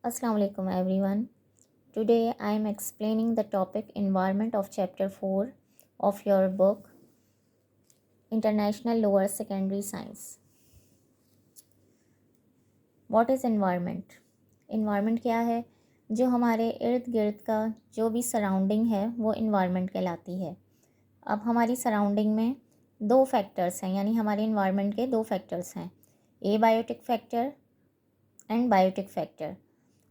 Assalamu alaikum everyone. Today I am explaining the topic environment of chapter 4 of your book International Lower Secondary Science. What is environment? Environment क्या है? जो हमारे इर्द गिर्द का जो भी सराउंडिंग है वो environment कहलाती है। अब हमारी सराउंडिंग में दो फैक्टर्स हैं, यानी हमारे environment के दो फैक्टर्स हैं, abiotic factor and biotic factor.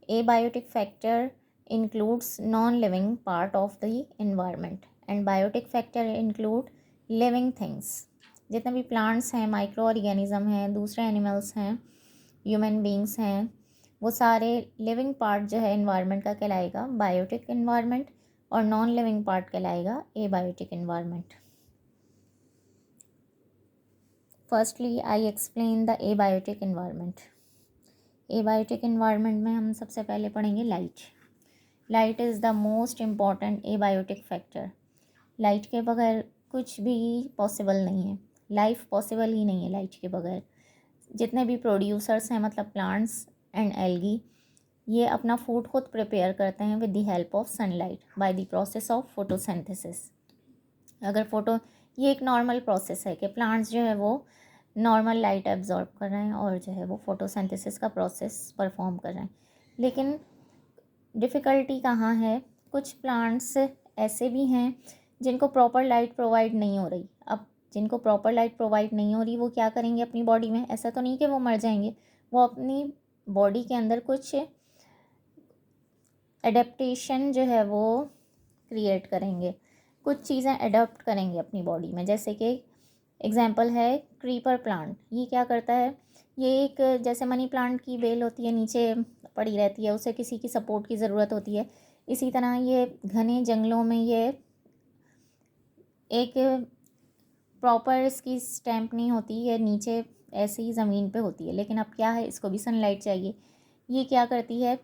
Abiotic factor includes non-living part of the environment and biotic factor include living things. जितने भी plants हैं, माइक्रो ऑर्गेनिज्म हैं, दूसरे एनिमल्स हैं, ह्यूमन बींग्स हैं, वो सारे लिविंग पार्ट जो है environment का कहलाएगा बायोटिक environment और नॉन लिविंग पार्ट कहलाएगा abiotic environment. Firstly, I explain the abiotic environment. Abiotic environment में हम सबसे पहले पढ़ेंगे light. Light is the most important abiotic factor. Light के बगैर कुछ भी पॉसिबल नहीं है, लाइफ पॉसिबल ही नहीं है लाइट के बगैर. जितने भी प्रोड्यूसर्स हैं, मतलब प्लांट्स एंड एल्गी, ये अपना फूड खुद प्रिपेयर करते हैं with the help of sunlight by the process of photosynthesis. ये एक नॉर्मल प्रोसेस है कि प्लांट्स जो है वो नॉर्मल लाइट एब्जॉर्ब कर रहे हैं और जो है वो फोटोसिंथेसिस का प्रोसेस परफॉर्म कर रहे हैं. लेकिन डिफ़िकल्टी कहाँ है? कुछ प्लांट्स ऐसे भी हैं जिनको प्रॉपर लाइट प्रोवाइड नहीं हो रही. अब जिनको प्रॉपर लाइट प्रोवाइड नहीं हो रही वो क्या करेंगे अपनी बॉडी में? ऐसा तो नहीं कि वो मर जाएंगे, वो अपनी बॉडी के अंदर कुछ एडेप्टेशन जो है वो क्रिएट करेंगे, कुछ चीज़ें एडॉप्ट करेंगे अपनी बॉडी में. जैसे कि एग्जाम्पल है क्रीपर प्लांट. ये क्या करता है? ये एक जैसे मनी प्लांट की बेल होती है नीचे पड़ी रहती है, उसे किसी की सपोर्ट की ज़रूरत होती है. इसी तरह ये घने जंगलों में ये एक प्रॉपर इसकी स्टैम्प नहीं होती, ये नीचे ऐसे ही ज़मीन पे होती है. लेकिन अब क्या है, इसको भी सनलाइट चाहिए. ये क्या करती है?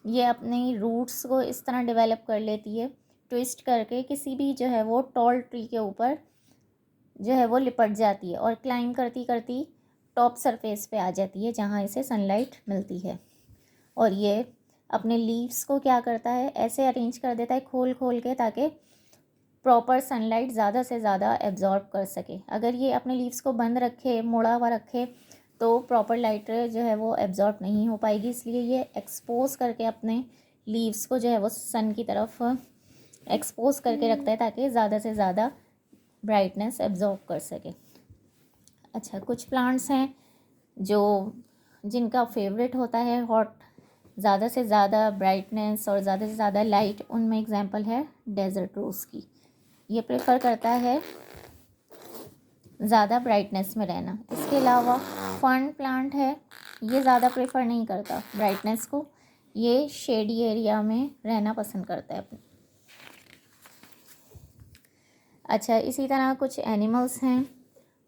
ये अपनी रूट्स को इस तरह डेवलप कर लेती है, ट्विस्ट करके किसी भी जो है वो टॉल ट्री के ऊपर जो है वो लिपट जाती है और क्लाइंब करती करती टॉप सरफेस पे आ जाती है जहाँ इसे सनलाइट मिलती है. और ये अपने लीव्स को क्या करता है, ऐसे अरेंज कर देता है खोल खोल के, ताकि प्रॉपर सनलाइट ज़्यादा से ज़्यादा एब्जॉर्ब कर सके. अगर ये अपने लीव्स को बंद रखे, मुड़ा हुआ रखे, तो प्रॉपर लाइट जो है वो एब्जॉर्ब नहीं हो पाएगी. इसलिए ये एक्सपोज करके अपने लीव्स को जो है वो सन की तरफ एक्सपोज करके रखता है ताकि ज़्यादा से ज़्यादा ब्राइटनेस एब्जॉर्ब कर सके. अच्छा, कुछ प्लांट्स हैं जिनका फेवरेट होता है हॉट, ज़्यादा से ज़्यादा ब्राइटनेस और ज़्यादा से ज़्यादा लाइट. उनमें एग्जांपल है डेजर्ट रोज़ की. ये प्रेफर करता है ज़्यादा ब्राइटनेस में रहना. इसके अलावा फर्न प्लांट है, ये ज़्यादा प्रेफर नहीं करता ब्राइटनेस को, ये शेडी एरिया में रहना पसंद करता है. अच्छा, इसी तरह कुछ एनिमल्स हैं,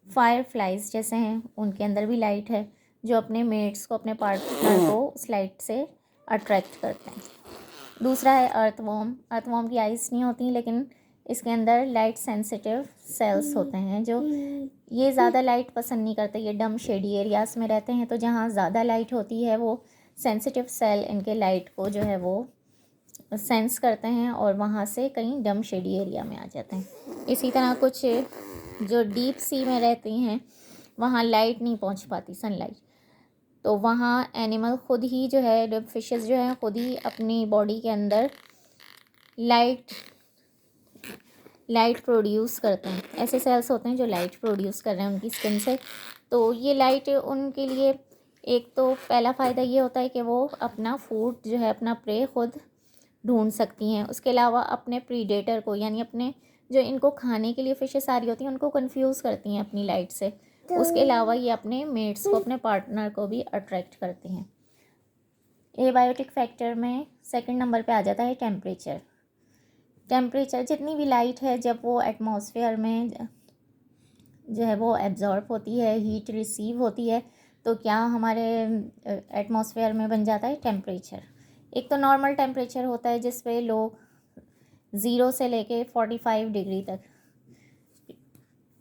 फायर फ्लाइज जैसे हैं, उनके अंदर भी लाइट है, जो अपने मेट्स को, अपने पार्टनर को उस लाइट से अट्रैक्ट करते हैं. दूसरा है अर्थवॉर्म. अर्थवॉर्म की आइज़ नहीं होती, लेकिन इसके अंदर लाइट सेंसिटिव सेल्स होते हैं. जो ये ज़्यादा लाइट पसंद नहीं करते, ये डम शेडी एरियाज़ में रहते हैं. तो जहाँ ज़्यादा लाइट होती है वो सेंसिटिव सेल इनके लाइट को जो है वो सेंस करते हैं और वहाँ से कहीं डम शेडी एरिया में आ जाते हैं. इसी तरह कुछ जो डीप सी में रहती हैं, वहाँ लाइट नहीं पहुँच पाती, सनलाइट, तो वहाँ एनिमल खुद ही जो है, फिशेस जो हैं, खुद ही अपनी बॉडी के अंदर लाइट प्रोड्यूस करते हैं. ऐसे सेल्स होते हैं जो लाइट प्रोड्यूस कर रहे हैं उनकी स्किन से. तो ये लाइट उनके लिए एक तो पहला फ़ायदा ये होता है कि वो अपना फूड जो है, अपना प्रे खुद ढूंढ सकती हैं. उसके अलावा अपने प्रीडेटर को, यानी अपने जो इनको खाने के लिए फिशेस आ रही होती हैं, उनको कंफ्यूज करती हैं अपनी लाइट से. उसके अलावा ये अपने मेट्स को, अपने पार्टनर को भी अट्रैक्ट करती हैं. एबायोटिक फैक्टर में सेकंड नंबर पे आ जाता है टेम्परेचर. टेम्परेचर, जितनी भी लाइट है जब वो एटमॉस्फेयर में जो है वो एब्जॉर्ब होती है, हीट रिसीव होती है, तो क्या हमारे एटमॉस्फेयर में बन जाता है टेम्परेचर. एक तो नॉर्मल टेम्परेचर होता है जिस पे लोग 0 से लेके 45 डिग्री तक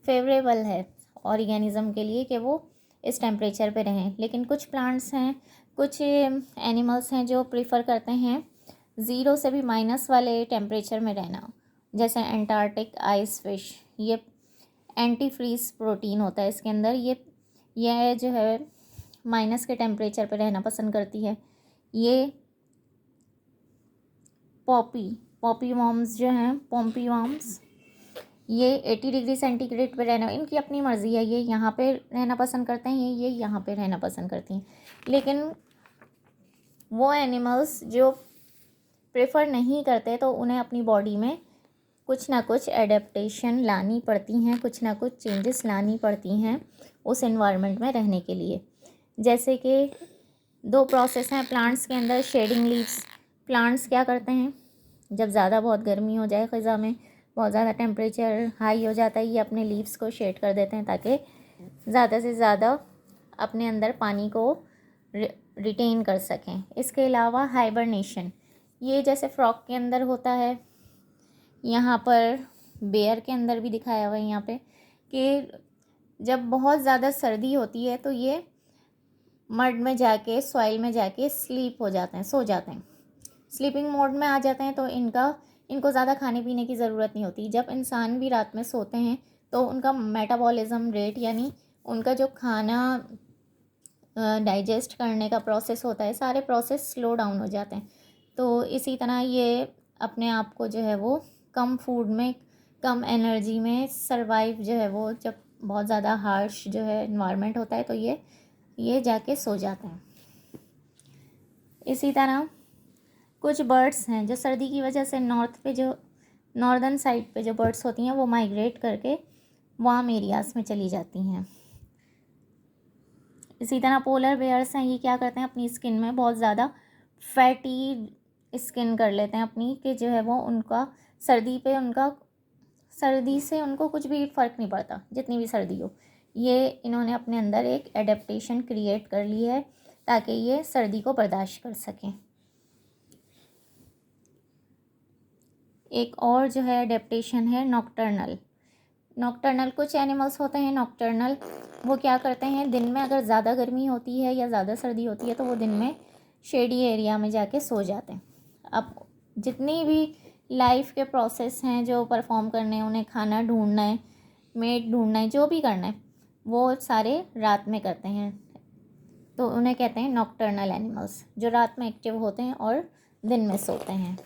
फेवरेबल है ऑर्गेनिज्म के लिए कि वो इस टेम्परेचर पे रहें. लेकिन कुछ प्लांट्स हैं कुछ एनिमल्स हैं जो प्रीफर करते हैं 0 से भी माइनस वाले टेम्परेचर में रहना, जैसे एंटार्क्टिक आइस फिश। ये एंटी फ्रीज प्रोटीन होता है इसके अंदर। ये जो है माइनस के टेम्परेचर पे रहना पसंद करती है। ये पॉपी वॉर्म्स जो हैं, पॉम्पी वॉर्म्स, ये 80 डिग्री सेंटीग्रेड पे रहना, इनकी अपनी मर्ज़ी है। ये यहाँ पे रहना पसंद करते हैं, ये यहाँ पे रहना पसंद करती हैं। लेकिन वो एनिमल्स जो प्रेफर नहीं करते तो उन्हें अपनी बॉडी में कुछ ना कुछ एडेप्टेशन लानी पड़ती हैं, कुछ ना कुछ चेंजेस लानी पड़ती हैं उस एनवायरनमेंट में रहने के लिए। जैसे कि 2 प्रोसेस हैं प्लांट्स के अंदर। शेडिंग लीव्स, प्लांट्स क्या करते हैं, जब ज़्यादा बहुत गर्मी हो जाए, ख़ज़ा में बहुत ज़्यादा टेम्परेचर हाई हो जाता है, ये अपने लीव्स को शेड कर देते हैं ताकि ज़्यादा से ज़्यादा अपने अंदर पानी को रिटेन कर सकें। इसके अलावा हाइबरनेशन, ये जैसे फ्रॉग के अंदर होता है, यहाँ पर बेयर के अंदर भी दिखाया हुआ है यहाँ पे, कि जब बहुत ज़्यादा सर्दी होती है तो ये मड में जाके, सॉइल में जाके स्लीप हो जाते हैं, सो जाते हैं, स्लीपिंग मोड में आ जाते हैं। तो इनको ज़्यादा खाने पीने की ज़रूरत नहीं होती। जब इंसान भी रात में सोते हैं तो उनका मेटाबॉलिज्म रेट, यानी उनका जो खाना डाइजेस्ट करने का प्रोसेस होता है, सारे प्रोसेस स्लो डाउन हो जाते हैं। तो इसी तरह ये अपने आप को जो है वो कम फूड में, कम एनर्जी में सर्वाइव जो है वो, जब बहुत ज़्यादा हार्श जो है इन्वायरमेंट होता है तो ये जाके सो जाते हैं। इसी तरह कुछ बर्ड्स हैं जो सर्दी की वजह से नॉर्दर्न साइड पे जो बर्ड्स होती हैं वो माइग्रेट करके वार्म एरियाज़ में चली जाती हैं। इसी तरह पोलर बेयर्स हैं, ये क्या करते हैं, अपनी स्किन में बहुत ज़्यादा फैटी स्किन कर लेते हैं अपनी, कि जो है वो उनका सर्दी से उनको कुछ भी फ़र्क नहीं पड़ता, जितनी भी सर्दी हो। ये इन्होंने अपने अंदर एक एडेप्टेशन क्रिएट कर ली है ताकि ये सर्दी को बर्दाश्त कर सकें। एक और जो है एडेप्टेशन है नॉक्टर्नल। कुछ एनिमल्स होते हैं नॉक्टर्नल, वो क्या करते हैं, दिन में अगर ज़्यादा गर्मी होती है या ज़्यादा सर्दी होती है तो वो दिन में शेडी एरिया में जाके सो जाते हैं। अब जितनी भी लाइफ के प्रोसेस हैं जो परफॉर्म करने हैं, उन्हें खाना ढूंढना है, मेट ढूंढना है, जो भी करना है, वो सारे रात में करते हैं। तो उन्हें कहते हैं नॉक्टर्नल एनिमल्स, जो रात में एक्टिव होते हैं और दिन में सोते हैं।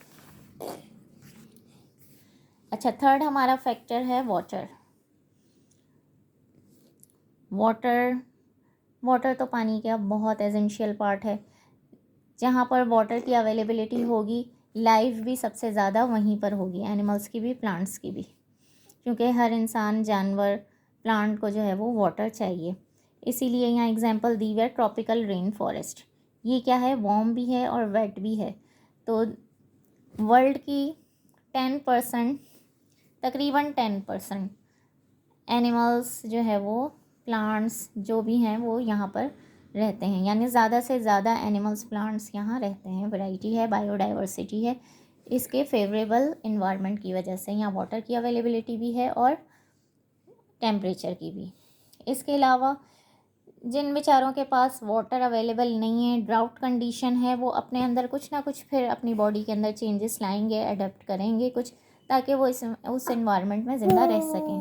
अच्छा, थर्ड हमारा फैक्टर है वाटर तो पानी का बहुत एसेंशियल पार्ट है। जहाँ पर वाटर की अवेलेबिलिटी होगी, लाइफ भी सबसे ज़्यादा वहीं पर होगी, एनिमल्स की भी, प्लांट्स की भी, क्योंकि हर इंसान, जानवर, प्लांट को जो है वो वाटर चाहिए। इसीलिए यहाँ एग्जांपल दी हुई है ट्रॉपिकल रेन फॉरेस्ट। ये क्या है, वार्म भी है और वेट भी है। तो वर्ल्ड की 10%, तकरीबन 10% एनिमल्स जो है वो, प्लांट्स जो भी हैं वो यहाँ पर रहते हैं, यानी ज़्यादा से ज़्यादा एनिमल्स, प्लांट्स यहाँ रहते हैं। वैरायटी है, बायोडाइवर्सिटी है, इसके फेवरेबल इन्वायरमेंट की वजह से। यहाँ वाटर की अवेलेबिलिटी भी है और टेम्परेचर की भी। इसके अलावा जिन बेचारों के पास वाटर अवेलेबल नहीं है, ड्राउट कंडीशन है, वो अपने अंदर कुछ ना कुछ फिर अपनी बॉडी के अंदर चेंजेस लाएंगे, अडेप्ट करेंगे कुछ, ताकि वो उस इन्वायरमेंट में ज़िंदा रह सकें।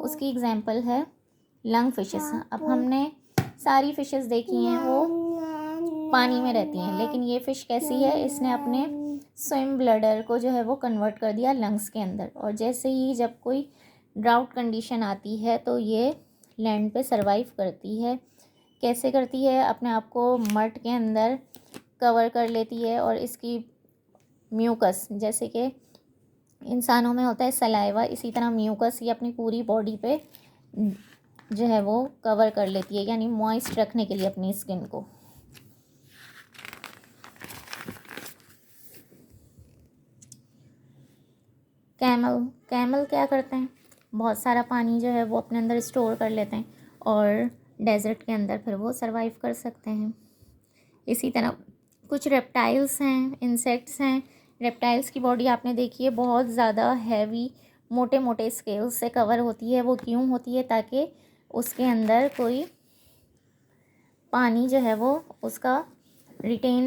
उसकी एग्जांपल है लंग फिशेस। अब हमने सारी फिशेस देखी हैं वो पानी में रहती हैं, लेकिन ये फ़िश कैसी है, इसने अपने स्विम ब्लडर को जो है वो कन्वर्ट कर दिया लंग्स के अंदर, और जैसे ही जब कोई ड्राउट कंडीशन आती है तो ये लैंड पे सरवाइव करती है। कैसे करती है, अपने आप को मड के अंदर कवर कर लेती है, और इसकी म्यूकस, जैसे कि इंसानों में होता है सलाइवा, इसी तरह म्यूकस ये अपनी पूरी बॉडी पे जो है वो कवर कर लेती है, यानी मॉइस्ट रखने के लिए अपनी स्किन को। कैमल क्या करते हैं, बहुत सारा पानी जो है वो अपने अंदर स्टोर कर लेते हैं और डेजर्ट के अंदर फिर वो सरवाइव कर सकते हैं। इसी तरह कुछ रेप्टाइल्स हैं, इंसेक्ट्स हैं। रेप्टाइल्स की बॉडी आपने देखी है, बहुत ज़्यादा हैवी, मोटे मोटे स्केल्स से कवर होती है। वो क्यों होती है, ताकि उसके अंदर कोई पानी जो है वो उसका retain